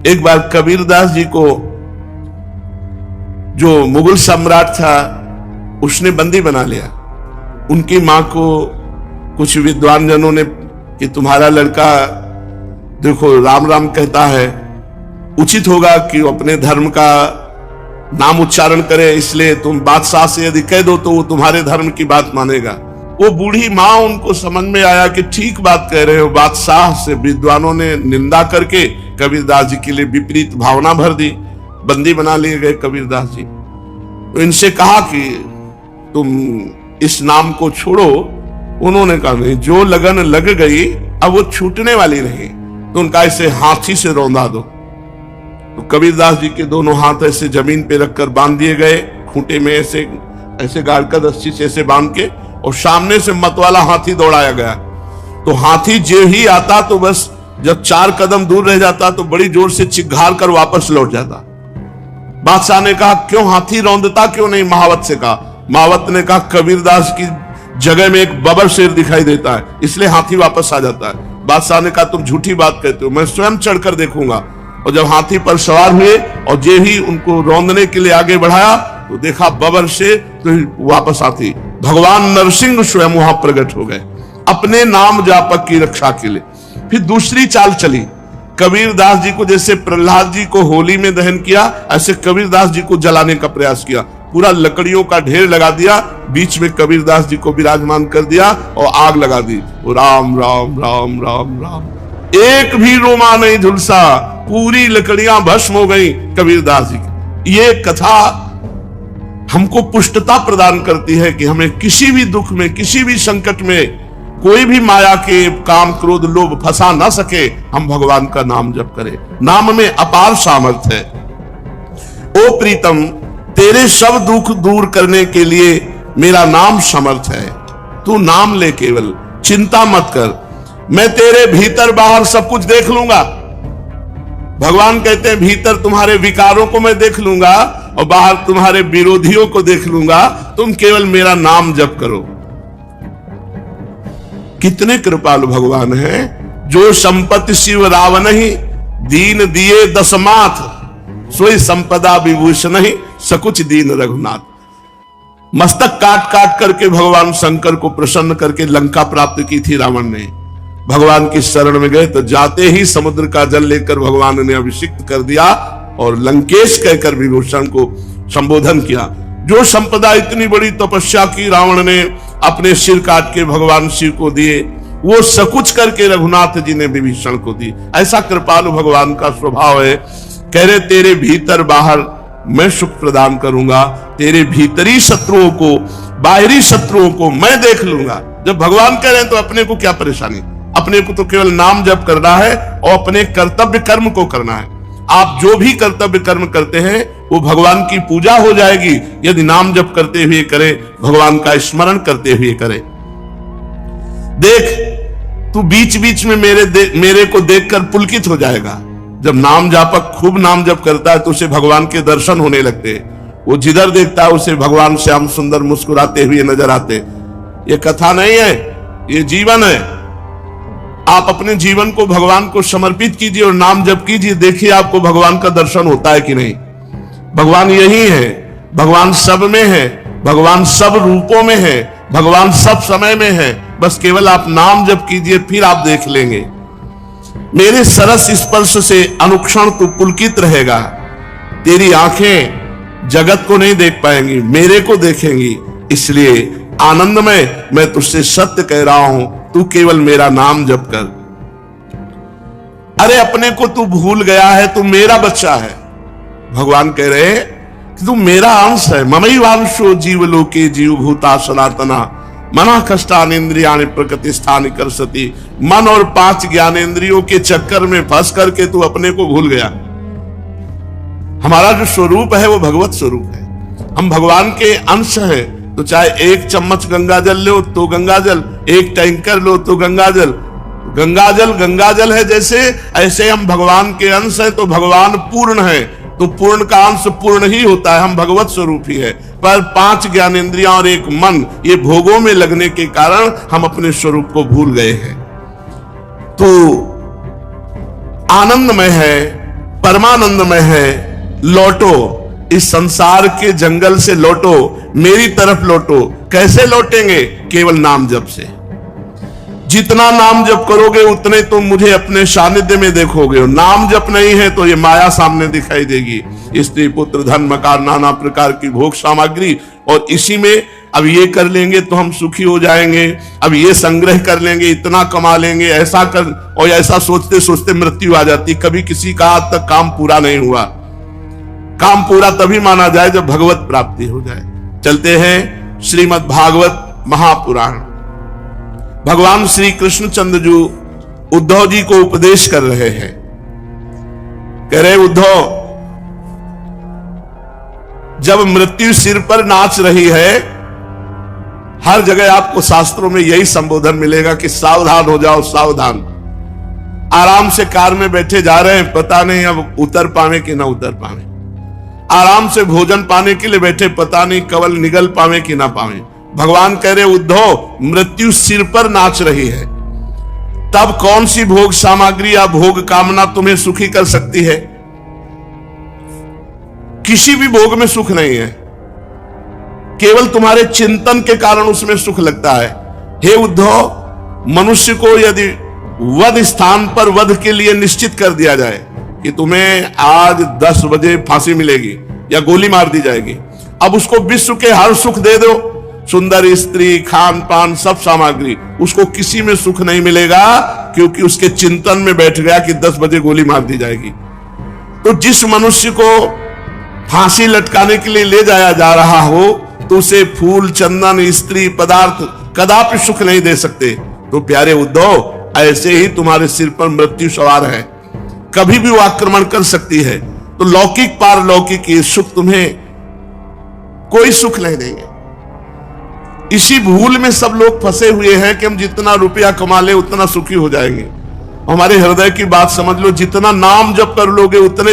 एक बार कबीरदास जी को जो मुगल सम्राट था उसने बंदी बना लिया। उनकी मां को कुछ विद्वान जनों ने कि तुम्हारा लड़का देखो राम राम कहता है, उचित होगा कि वो अपने धर्म का नाम उच्चारण करे, इसलिए तुम बादशाह से यदि कह दो तो वो तुम्हारे धर्म की बात मानेगा। वो बूढ़ी माँ, उनको समझ में आया कि ठीक बात कह रहे हो। बादशाह से विद्वानों ने निंदा करके कबीरदास जी के लिए विपरीत भावना भर दी, बंदी बना लिए गए कबीरदास जी। तो इनसे कहा कि तुम इस नाम को छोड़ो। उन्होंने कहा नहीं, जो लगन लग गई अब वो छूटने वाली नहीं। तो उनका ऐसे हाथी से रौंदा दो। तो कबीरदास जी के दोनों हाथ ऐसे जमीन पे रखकर बांध दिए गए, खूंटे में ऐसे ऐसे गाड़ कर रस्सी से ऐसे बांध के, और सामने से मतवाला हाथी दौड़ाया गया। तो हाथी जो ही आता तो बस जब 4 कदम दूर रह जाता तो बड़ी जोर से चिघार कर वापस लौट जाता। बादशाह ने कहा क्यों हाथी रौंदता क्यों नहीं? महावत से कहा। महावत ने कहा कबीरदास की जगह में एक बबर शेर दिखाई देता है, इसलिए हाथी वापस आ जाता है। बादशाह ने कहा तुम झूठी बात कहते हो, मैं स्वयं चढ़कर देखूंगा। और जब हाथी पर सवार हुए और जे ही उनको रौंदने के लिए आगे बढ़ाया तो देखा बबर शेर, तो वापस हाथी। भगवान नरसिंह स्वयं वहां प्रकट हो गए अपने नाम जापक की रक्षा के लिए। फिर दूसरी चाल चली। कबीरदास जी को जैसे प्रहलाद जी को होली में दहन किया, ऐसे कबीरदास जी को जलाने का प्रयास किया। पूरा लकड़ियों का ढेर लगा दिया, बीच में कबीरदास जी को विराजमान कर दिया और आग लगा दी। वो राम राम राम राम राम, एक भी रोमा नहीं झुलसा, पूरी लकड़ियां भस्म हो गई कबीरदास जी की। ये कथा हमको पुष्टता प्रदान करती है कि हमें किसी भी दुख में, किसी भी संकट में कोई भी माया के काम क्रोध लोभ फंसा ना सके। हम भगवान का नाम जप करें, नाम में अपार सामर्थ्य है। ओ प्रीतम, तेरे सब दुख दूर करने के लिए मेरा नाम समर्थ है। तू नाम ले, केवल चिंता मत कर, मैं तेरे भीतर बाहर सब कुछ देख लूंगा। भगवान कहते हैं भीतर तुम्हारे विकारों को मैं देख लूंगा और बाहर तुम्हारे विरोधियों को देख लूंगा, तुम केवल मेरा नाम जप करो। कितने कृपालु भगवान हैं। जो संपत्ति शिव रावण ही, दीन दिए दशमाथ, सोई संपदा विभूषण ही, सकुच दीन रघुनाथ। मस्तक काट काट करके भगवान शंकर को प्रसन्न करके लंका प्राप्त की थी रावण ने। भगवान की शरण में गए तो जाते ही समुद्र का जल लेकर भगवान ने अभिषिक्त कर दिया और लंकेश कहकर विभूषण को संबोधन किया। जो संपदा इतनी बड़ी तपस्या की रावण ने अपने सिर काट के भगवान शिव को दिए, वो सकुच करके रघुनाथ जी ने विभीषण को दी। ऐसा कृपालु भगवान का स्वभाव है। कह रहे तेरे भीतर बाहर मैं सुख प्रदान करूंगा, तेरे भीतरी शत्रुओं को, बाहरी शत्रुओं को मैं देख लूंगा। जब भगवान कह रहे हैं तो अपने को क्या परेशानी? अपने को तो केवल नाम जप करना है और अपने कर्तव्य कर्म को करना है। आप जो भी कर्तव्य कर्म करते हैं वो भगवान की पूजा हो जाएगी यदि नाम जप करते हुए करें, भगवान का स्मरण करते हुए करें। देख तू बीच बीच में मेरे को देखकर पुलकित हो जाएगा। जब नाम जापक खूब नाम जप करता है तो उसे भगवान के दर्शन होने लगते हैं। वो जिधर देखता है उसे भगवान श्याम सुंदर मुस्कुराते हुए नजर आते। ये कथा नहीं है, ये जीवन है। आप अपने जीवन को भगवान को समर्पित कीजिए और नाम जप कीजिए, देखिए आपको भगवान का दर्शन होता है कि नहीं। भगवान यही है, भगवान सब में है, भगवान सब रूपों में है, भगवान सब समय में है। बस केवल आप नाम जप कीजिए, फिर आप देख लेंगे। मेरे सरस स्पर्श से अनुक्षण तू पुलकित रहेगा। तेरी आंखें जगत को नहीं देख पाएंगी, मेरे को देखेंगी। इसलिए आनंदमय मैं तुझसे सत्य कह रहा हूं, तू केवल मेरा नाम जप कर। अरे अपने को तू भूल गया है, तू मेरा बच्चा है। भगवान कह रहे कि तू मेरा अंश है। ममैवांशो जीवलोके जीवभूता सनातना मना कष्टानेन्द्रियाणि प्रकृति स्थान करसति। मन और 5 ज्ञानेन्द्रियों के चक्कर में फंस करके तू अपने को भूल गया। हमारा जो स्वरूप है वो भगवत स्वरूप है। हम भगवान के अंश हैं। तो चाहे 1 चम्मच गंगा जल लो तो गंगा जल, 1 टैंकर लो तो गंगा जल। गंगा जल है जैसे, ऐसे हम भगवान के अंश हैं। तो भगवान पूर्ण है तो पूर्ण का अंश पूर्ण ही होता है। हम भगवत स्वरूप ही है। पर 5 ज्ञानेंद्रियां और 1 मन, ये भोगों में लगने के कारण हम अपने स्वरूप को भूल गए हैं। तो आनंदमय है, परमानंदमय है, लौटो, इस संसार के जंगल से लौटो, मेरी तरफ लौटो। कैसे लौटेंगे? केवल नाम जप से। जितना नाम जप करोगे उतने तुम मुझे अपने सानिध्य में देखोगे। नाम जप नहीं है तो ये माया सामने दिखाई देगी, स्त्री पुत्र धन मकान नाना प्रकार की भोग सामग्री, और इसी में अब ये कर लेंगे तो हम सुखी हो जाएंगे, अब ये संग्रह कर लेंगे, इतना कमा लेंगे, ऐसा कर, और ऐसा सोचते सोचते मृत्यु आ जाती। कभी किसी का आज तक काम पूरा नहीं हुआ। काम पूरा तभी माना जाए जब भगवत प्राप्ति हो जाए। चलते हैं श्रीमद् भागवत महापुराण। भगवान श्री कृष्णचंद्र जी उद्धव जी को उपदेश कर रहे हैं। कह रहे उद्धव, जब मृत्यु सिर पर नाच रही है, हर जगह आपको शास्त्रों में यही संबोधन मिलेगा कि सावधान हो जाओ, सावधान। आराम से कार में बैठे जा रहे हैं, पता नहीं अब उतर पावे कि ना उतर पावे। आराम से भोजन पाने के लिए बैठे, पता नहीं कवल निगल पावे कि ना पावे। भगवान कह रहे उद्धव, मृत्यु सिर पर नाच रही है, तब कौन सी भोग सामग्री या भोग कामना तुम्हें सुखी कर सकती है? किसी भी भोग में सुख नहीं है, केवल तुम्हारे चिंतन के कारण उसमें सुख लगता है। हे उद्धव, मनुष्य को यदि वध स्थान पर वध के लिए निश्चित कर दिया जाए कि तुम्हें आज 10 बजे फांसी मिलेगी या गोली मार दी जाएगी, अब उसको विश्व के हर सुख दे दो, सुंदर स्त्री, खान पान, सब सामग्री, उसको किसी में सुख नहीं मिलेगा, क्योंकि उसके चिंतन में बैठ गया कि 10 बजे गोली मार दी जाएगी। तो जिस मनुष्य को फांसी लटकाने के लिए ले जाया जा रहा हो, तो उसे फूल, चंदन, स्त्री, पदार्थ कदापि सुख नहीं दे सकते। तो प्यारे उद्धव, ऐसे ही तुम्हारे सिर पर मृत्यु सवार है, कभी भी वो आक्रमण कर सकती है। तो लौकिक पारलौकिक ये सुख तुम्हें कोई सुख नहीं देंगे। इसी भूल में सब लोग फंसे हुए हैं कि हम जितना रुपया कमा ले उतना सुखी हो जाएंगे। हमारे हृदय की बात समझ लो, जितना नाम जप कर लोगे उतने